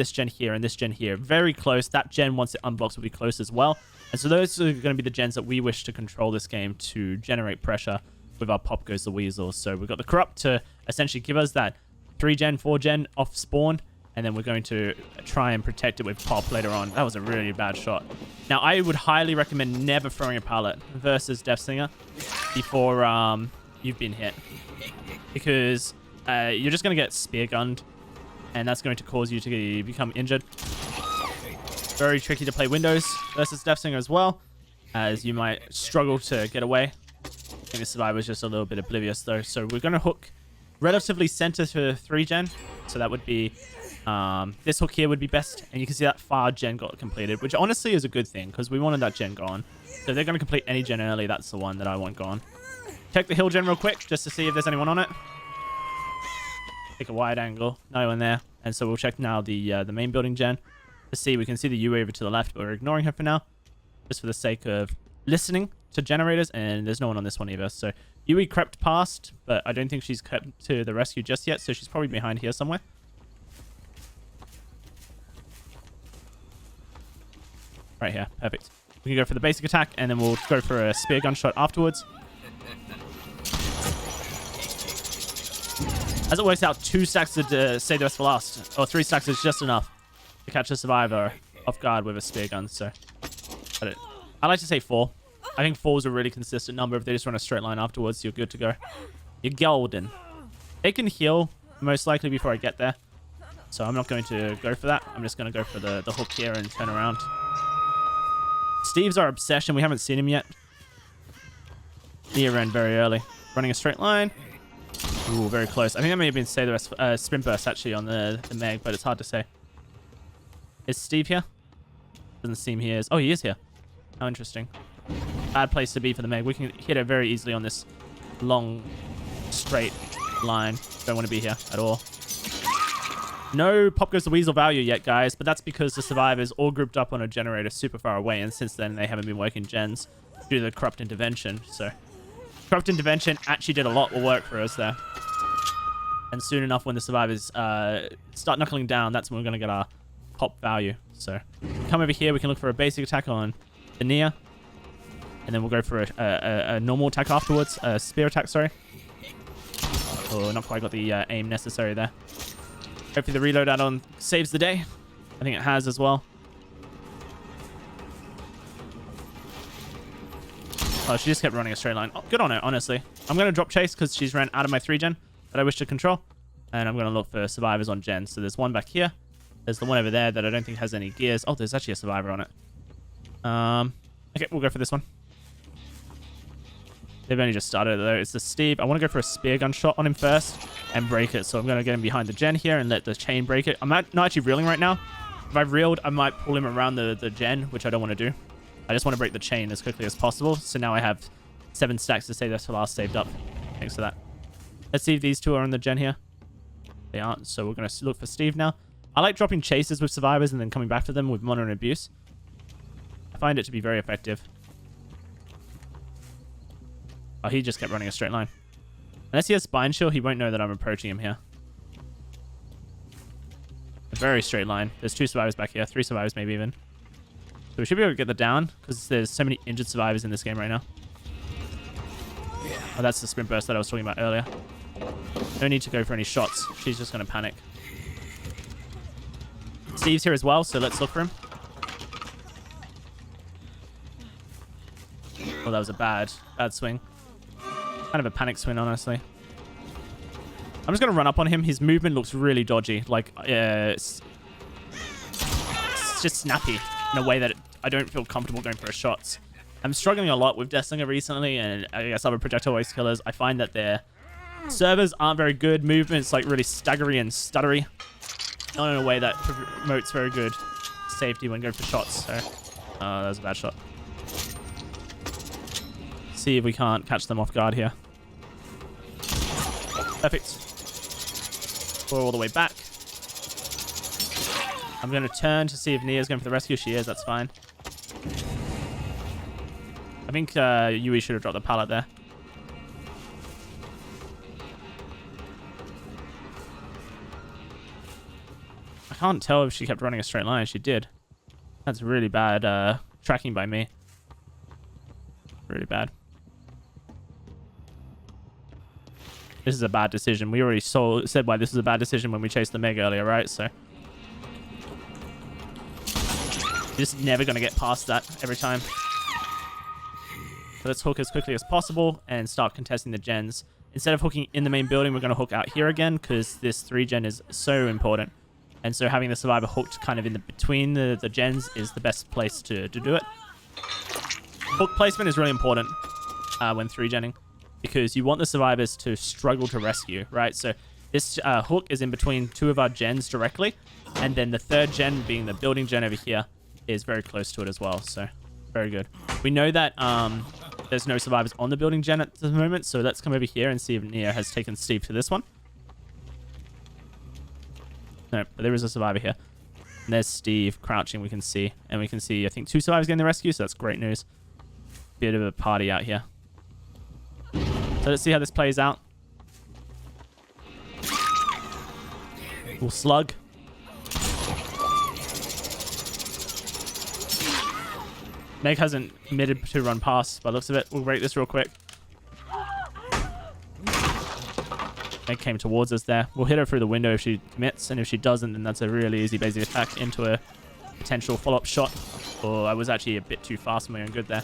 Speaker 1: this gen here. Very close. That gen, once it unblocks, will be close as well. And so those are going to be the gens that we wish to control this game to generate pressure with our Pop Goes the Weasel. So we've got the Corrupt to essentially give us that 3 gen, 4 gen off spawn. And then we're going to try and protect it with Pop later on. That was a really bad shot. Now, I would highly recommend never throwing a pallet versus Deathslinger before you've been hit. Because you're just going to get spear gunned. And that's going to cause you to become injured. Very tricky to play Windows versus Deathslinger as well, as you might struggle to get away. I think the survivor is just a little bit oblivious though. So we're going to hook relatively center to 3 gen. So that would be... this hook here would be best, and you can see that far gen got completed, which honestly is a good thing because we wanted that gen gone. So if they're going to complete any gen early, that's the one that I want gone. Check the hill gen real quick just to see if there's anyone on it. Take a wide angle, no one there, and so we'll check now the main building gen to see. We can see the Yui over to the left, but we're ignoring her for now, just for the sake of listening to generators, and there's no one on this one either. So Yui crept past, but I don't think she's kept to the rescue just yet, so she's probably behind here somewhere. Right here. Perfect. We can go for the basic attack, and then we'll go for a spear gun shot afterwards. As it works out, 2 stacks to save the rest for last. Or 3 stacks is just enough to catch a survivor off guard with a spear gun. So, I like to say 4. I think 4 is a really consistent number. If they just run a straight line afterwards, you're good to go. You're golden. They can heal, most likely, before I get there. So I'm not going to go for that. I'm just going to go for the hook here and turn around. Steve's our obsession. We haven't seen him yet. He ran very early. Running a straight line. Ooh, very close. I think that may have been say the rest, sprint burst actually on the Meg, but it's hard to say. Is Steve here? Doesn't seem he is. Oh, he is here. How interesting. Bad place to be for the Meg. We can hit it very easily on this long, straight line. Don't want to be here at all. No Pop Goes the Weasel value yet, guys, but that's because the survivors all grouped up on a generator super far away, and since then they haven't been working gens due to the Corrupt Intervention. So Corrupt Intervention actually did a lot of work for us there. And soon enough, when the survivors start knuckling down, that's when we're going to get our Pop value. So come over here, we can look for a basic attack on the Nia, and then we'll go for a normal attack afterwards, a spear attack, sorry. Oh, not quite got the aim necessary there. Hopefully the reload add-on saves the day. I think it has as well. Oh, she just kept running a straight line. Oh, good on her, honestly. I'm going to drop chase because she's ran out of my 3 gen that I wish to control. And I'm going to look for survivors on gen. So there's one back here. There's the one over there that I don't think has any gears. Oh, there's actually a survivor on it. Okay, we'll go for this one. They've only just started though. It's the Steve. I want to go for a spear gun shot on him first and break it. So I'm going to get him behind the gen here and let the chain break it. I'm not actually reeling right now. If I've reeled, I might pull him around the gen, which I don't want to do. I just want to break the chain as quickly as possible. So now I have 7 stacks to save this for last saved up. Thanks for that. Let's see if these 2 are on the gen here. They aren't. So we're going to look for Steve now. I like dropping chases with survivors and then coming back to them with Monitoring Abuse. I find it to be very effective. Oh, he just kept running a straight line. Unless he has Spine Shield, he won't know that I'm approaching him here. very straight line. There's 2 survivors back here. 3 survivors maybe even. So we should be able to get the down because there's so many injured survivors in this game right now. Oh, that's the sprint burst that I was talking about earlier. No need to go for any shots. She's just going to panic. Steve's here as well, so let's look for him. Oh, that was a bad swing. Kind of a panic swing, honestly. I'm just going to run up on him. His movement looks really dodgy. Like, it's just snappy in a way that I don't feel comfortable going for shots. I'm struggling a lot with Deathslinger recently, and I guess other projectile waste killers. I find that their servers aren't very good. Movement's like really staggery and stuttery. Not in a way that promotes very good safety when going for shots. So, that was a bad shot. See if we can't catch them off guard here. Perfect. We're all the way back. I'm going to turn to see if Nia's going for the rescue. She is. That's fine. I think Yui should have dropped the pallet there. I can't tell if she kept running a straight line. She did. That's really bad tracking by me. Really bad. This is a bad decision. We already said why this is a bad decision when we chased the Meg earlier, right? So just never going to get past that every time. So let's hook as quickly as possible and start contesting the gens. Instead of hooking in the main building, we're going to hook out here again because this 3 gen is so important. And so having the survivor hooked kind of in between the gens is the best place to do it. Hook placement is really important when 3-genning because you want the survivors to struggle to rescue, right? So this hook is in between 2 of our gens directly, and then the 3rd gen, being the building gen over here, is very close to it as well. So very good. We know that there's no survivors on the building gen at the moment, so let's come over here and see if Nia has taken Steve to this one. No, but there is a survivor here. And there's Steve crouching, we can see. And we can see, I think, 2 survivors getting the rescue, so that's great news. Bit of a party out here. So let's see how this plays out. We'll slug. Meg hasn't committed to run past by the looks of it. We'll break this real quick. Meg came towards us there. We'll hit her through the window if she commits, and if she doesn't, then that's a really easy basic attack into a potential follow-up shot. Oh, I was actually a bit too fast for my own good there.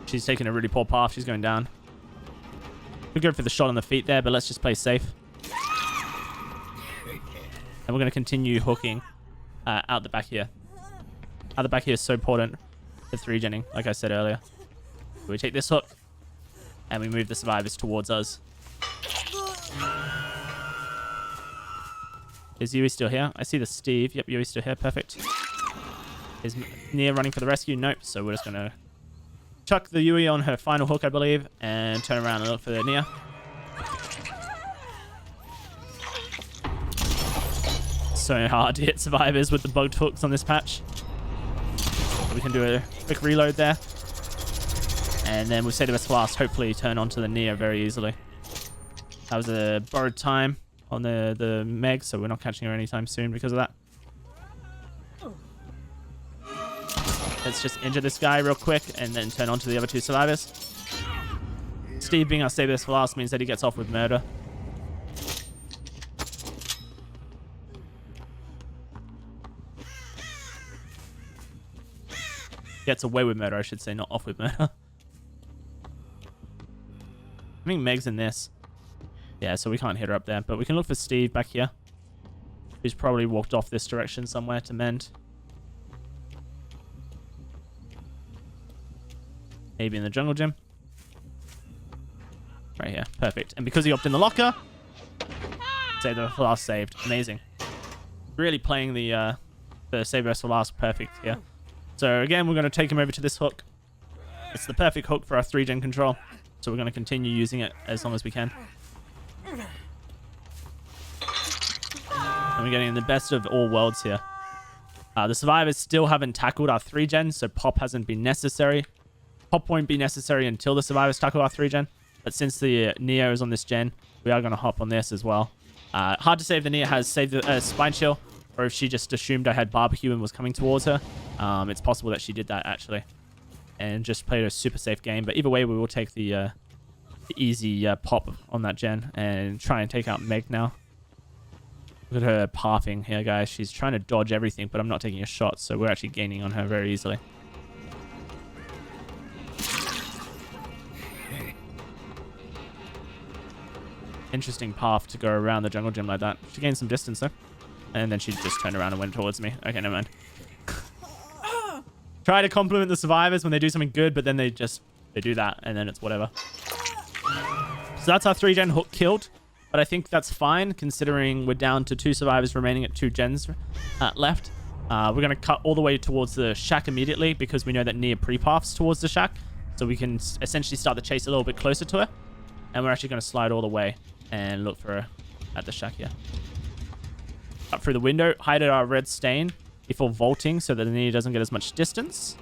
Speaker 1: She's taking a really poor path. She's going down. We'll go for the shot on the feet there, but let's just play safe. And we're going to continue hooking out the back here. Out the back here is so important for 3-genning, like I said earlier. We take this hook, and we move the survivors towards us. Is Yui still here? I see the Steve. Yep, Yui's still here. Perfect. Is Nia running for the rescue? Nope. So we're just going to chuck the Yui on her final hook, I believe, and turn around and look for the Nia. So hard to hit survivors with the bugged hooks on this patch. We can do a quick reload there. And then we'll say the best for last, hopefully turn onto the Nia very easily. That was a borrowed time on the Meg, so we're not catching her anytime soon because of that. Let's just injure this guy real quick and then turn on to the other 2 survivors. Steve being our save this for last means that he gets off with murder. Gets away with murder, I should say, not off with murder. I think Meg's in this. Yeah, so we can't hit her up there. But we can look for Steve back here. He's probably walked off this direction somewhere to mend. Maybe in the jungle gym. Right here. Perfect. And because he opted in the locker, save the last saved. Amazing. Really playing the save best for last perfect here. So again, we're going to take him over to this hook. It's the perfect hook for our 3-gen control. So we're going to continue using it as long as we can. And we're getting the best of all worlds here. The survivors still haven't tackled our 3-gen, so pop hasn't been necessary. Pop won't be necessary until the survivors tackle our 3-gen. But since the Neo is on this gen, We are going to hop on this as well. Hard to say if the Nia has saved the spine chill, or if she just assumed I had barbecue and was coming towards her. It's possible that she did that, actually, and just played a super safe game. But either way, we will take the easy pop on that gen and try and take out Meg now. Look at her pathing here, guys. She's trying to dodge everything, but I'm not taking a shot, so we're actually gaining on her very easily. Interesting path to go around the jungle gym like that. She gained some distance, though. And then she just turned around and went towards me. Okay, never mind. Try to compliment the survivors when they do something good, but then they do that, and then it's whatever. So that's our 3-gen hook killed. But I think that's fine, considering we're down to 2 survivors remaining at 2 gens left. We're going to cut all the way towards the shack immediately, because we know that Nia pre-paths towards the shack. So we can essentially start the chase a little bit closer to her. And we're actually going to slide all the way and look for her at the shack here. Up through the window, hide at our red stain before vaulting so that the Nia doesn't get as much distance.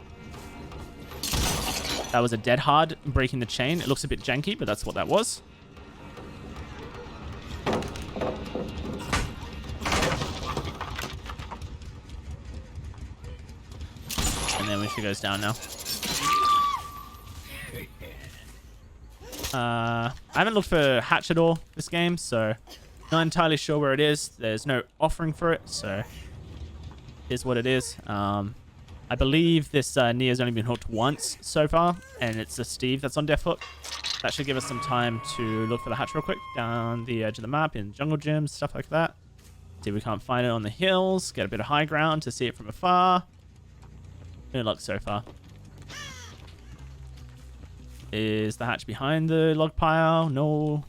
Speaker 1: That was a dead hard breaking the chain. It looks a bit janky, but that's what that was. And then when she goes down now. I haven't looked for hatch at all this game, so not entirely sure where it is. There's no offering for it, so here's what it is. I believe this Nia's only been hooked once so far, and it's a Steve that's on death hook. That should give us some time to look for the hatch real quick down the edge of the map in jungle gyms, stuff like that. See if we can't find it on the hills, get a bit of high ground to see it from afar. No luck so far. Is the hatch behind the log pile? No.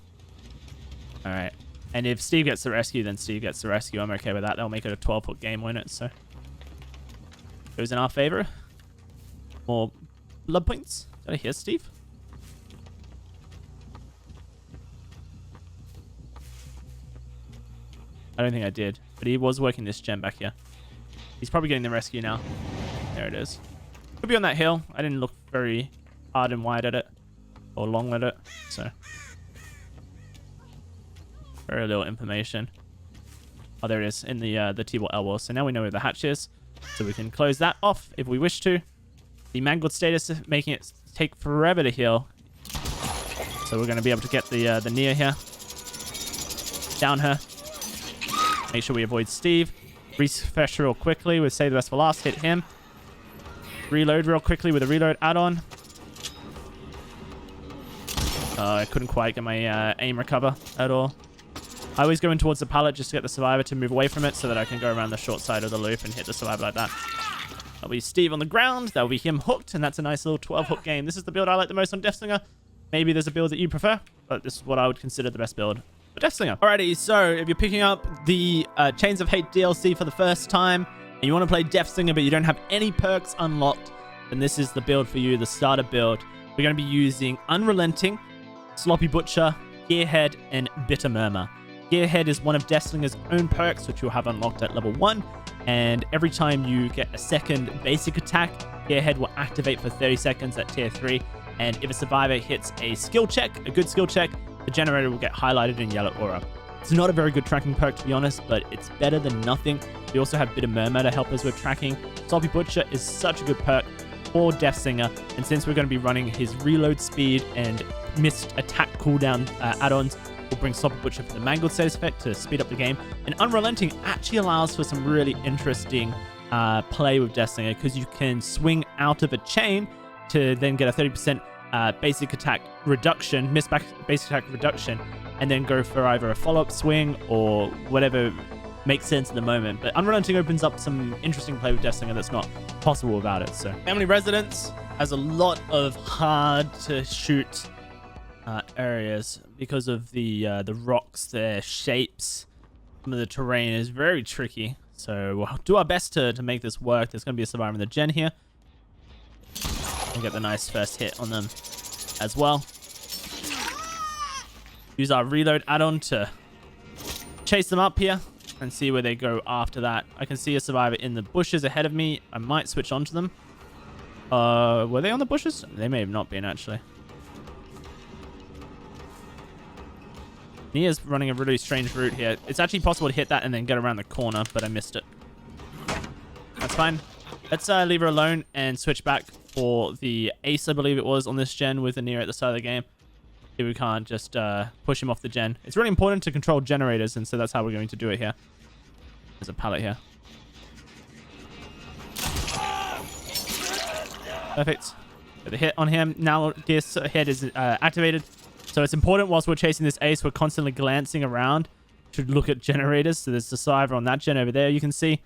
Speaker 1: Alright. And if Steve gets the rescue, then Steve gets the rescue. I'm okay with that. That'll make it a 12-hook game, won't it? So goes in our favor. More blood points. Did I hear Steve? I don't think I did. But he was working this gen back here. He's probably getting the rescue now. There it is. Could be on that hill. I didn't look very hard and wide at it, or long at it, so very little information. Oh, there it is in the T-wall L-wall. So now we know where the hatch is, so we can close that off if we wish to. The mangled status making it take forever to heal, so we're going to be able to get the Nia here, down her, make sure we avoid Steve, refresh real quickly with save the best for last, hit him, reload real quickly with a reload add-on. I couldn't quite get my aim recover at all. I always go in towards the pallet just to get the survivor to move away from it so that I can go around the short side of the loop and hit the survivor like that. That'll be Steve on the ground. That'll be him hooked, and that's a nice little 12-hook game. This is the build I like the most on Deathslinger. Maybe there's a build that you prefer, but this is what I would consider the best build for Deathslinger. Alrighty, so if you're picking up the Chains of Hate DLC for the first time, and you want to play Deathslinger but you don't have any perks unlocked, then this is the build for you, the starter build. We're going to be using Unrelenting, Sloppy Butcher, Gearhead, and Bitter Murmur. Gearhead is one of Deathslinger's own perks, which you'll have unlocked at level 1. And every time you get a second basic attack, Gearhead will activate for 30 seconds at tier 3. And if a survivor hits a skill check, a good skill check, the generator will get highlighted in yellow aura. It's not a very good tracking perk, to be honest, but it's better than nothing. We also have Bitter Murmur to help us with tracking. Sloppy Butcher is such a good perk for Deathslinger, and since we're going to be running his reload speed and missed attack cooldown add-ons, we'll bring Sloppy Butcher for the mangled status effect to speed up the game. And Unrelenting actually allows for some really interesting play with Deathslinger, because you can swing out of a chain to then get a 30% basic attack reduction, basic attack reduction, and then go for either a follow-up swing or whatever makes sense at the moment. But Unrelenting opens up some interesting play with Deathslinger that's not possible without it. So Family Residence has a lot of hard to shoot areas because of the rocks, their shapes. Some of the terrain is very tricky, so we'll do our best to make this work. There's going to be a survivor in the gen here. We'll get the nice first hit on them as well. Use our reload add-on to chase them up here and see where they go after that. I can see a survivor in the bushes ahead of me. I might switch onto them. Were they on the bushes? They may have not been, actually. Nia's running a really strange route here. It's actually possible to hit that and then get around the corner, but I missed it. That's fine. Let's leave her alone and switch back for the ace, I believe it was, on this gen with the Nia at the start of the game. If we can't just push him off the gen. It's really important to control generators, and so that's how we're going to do it here. There's a pallet here. Perfect. Got the hit on him. Now Gear's head is activated. So it's important whilst we're chasing this ace, we're constantly glancing around to look at generators. So there's the survivor on that gen over there, you can see.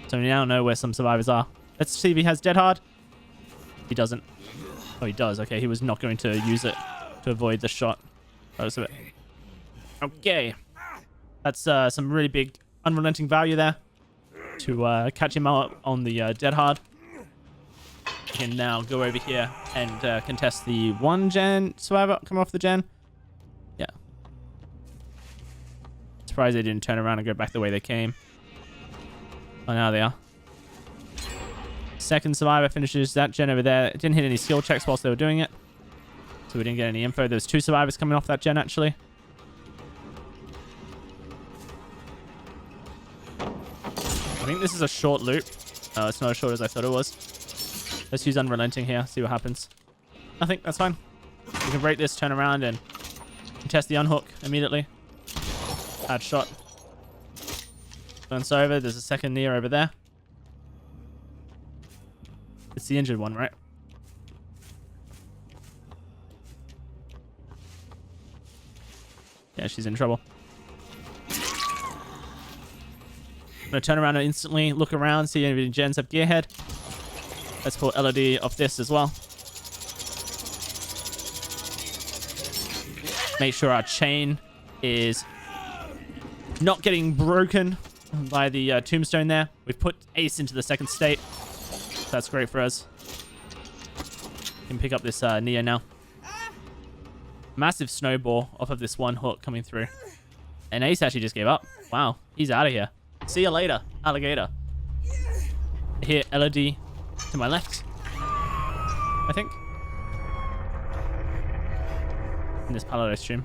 Speaker 1: So we now know where some survivors are. Let's see if he has Dead Hard. He doesn't. Oh, he does. Okay, he was not going to use it to avoid the shot. That was a bit... Okay. That's some really big unrelenting value there to catch him out on the Dead Hard. We can now go over here and contest the 1 gen survivor come off the gen. Yeah. Surprised they didn't turn around and go back the way they came. Oh, now they are. Second survivor finishes that gen over there. It didn't hit any skill checks whilst they were doing it, so we didn't get any info. There's 2 survivors coming off that gen, actually. I think this is a short loop. Oh, it's not as short as I thought it was. Let's use Unrelenting here, see what happens. Nothing, that's fine. We can break this, turn around, and test the unhook immediately. Bad shot. Turns over, there's a second Nia over there. It's the injured one, right? Yeah, she's in trouble. I'm gonna turn around and instantly look around, see if any gens have Gearhead. Let's pull WRLD off this as well. Make sure our chain is not getting broken by the tombstone there. We've put Ace into the second state. That's great for us. We can pick up this Nia now. Massive snowball off of this one hook coming through. And Ace actually just gave up. Wow, he's out of here. See you later, alligator. Here, WRLD to my left, I think. In this pallet, I assume.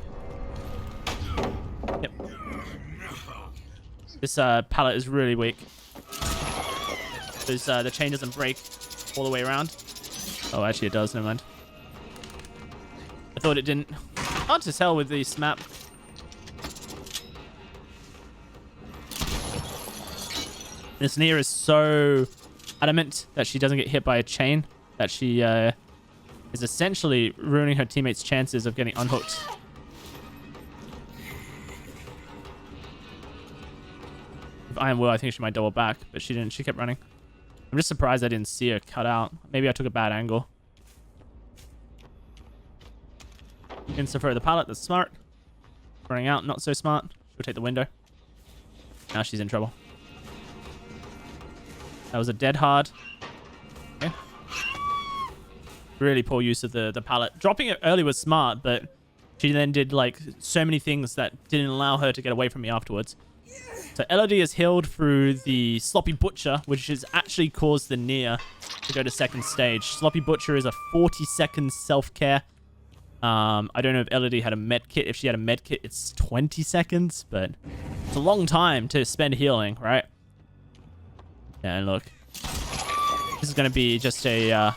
Speaker 1: Yep. This pallet is really weak. Because the chain doesn't break all the way around. Oh, actually it does, never mind. I thought it didn't. Hard to tell with this map. This Nia is so adamant that she doesn't get hit by a chain that she is essentially ruining her teammates' chances of getting unhooked. If Iron Will, I think she might double back, but she didn't. She kept running. I'm just surprised I didn't see her cut out. Maybe I took a bad angle. Insta for the pallet. That's smart. Running out, not so smart. She'll take the window. Now she's in trouble. That was a Dead Hard. Okay. Really poor use of the pallet. Dropping it early was smart, but she then did like so many things that didn't allow her to get away from me afterwards. So WRLD is healed through the Sloppy Butcher, which has actually caused the Nia to go to second stage. Sloppy Butcher is a 40-second self-care. I don't know if WRLD had a med kit. If she had a med kit, it's 20 seconds, but it's a long time to spend healing, right? Yeah, and look. This is going to be just a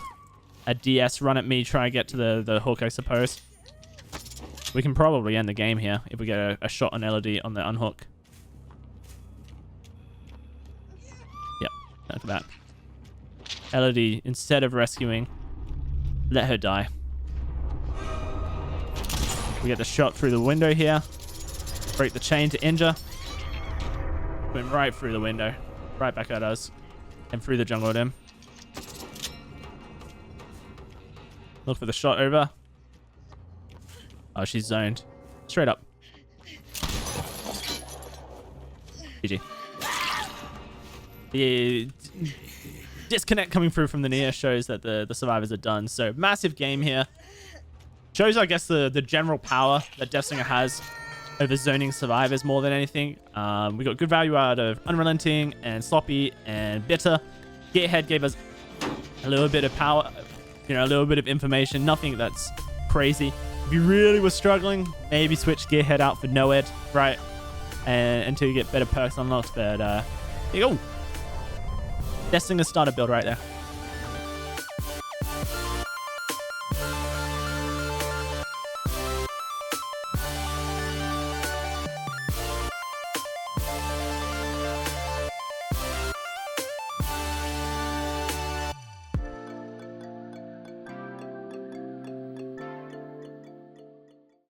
Speaker 1: DS run at me, try to get to the hook, I suppose. We can probably end the game here if we get a shot on WRLD on the unhook. Yep, look at that. WRLD, instead of rescuing, let her die. We get the shot through the window here. Break the chain to injure. Went right through the window. Right back at us. And through the jungle at him. Look for the shot over. Oh, she's zoned. Straight up. GG. The disconnect coming through from the Nia shows that the survivors are done. So massive game here. Shows, I guess, the general power that Deathslinger has over zoning survivors more than anything. We got good value out of Unrelenting and Sloppy and Bitter. Gearhead gave us a little bit of power, you know, a little bit of information. Nothing that's crazy. If you really were struggling, maybe switch Gearhead out for no ed, right? And until you get better perks unlocked. But there you go. Deathslinger starter build right there.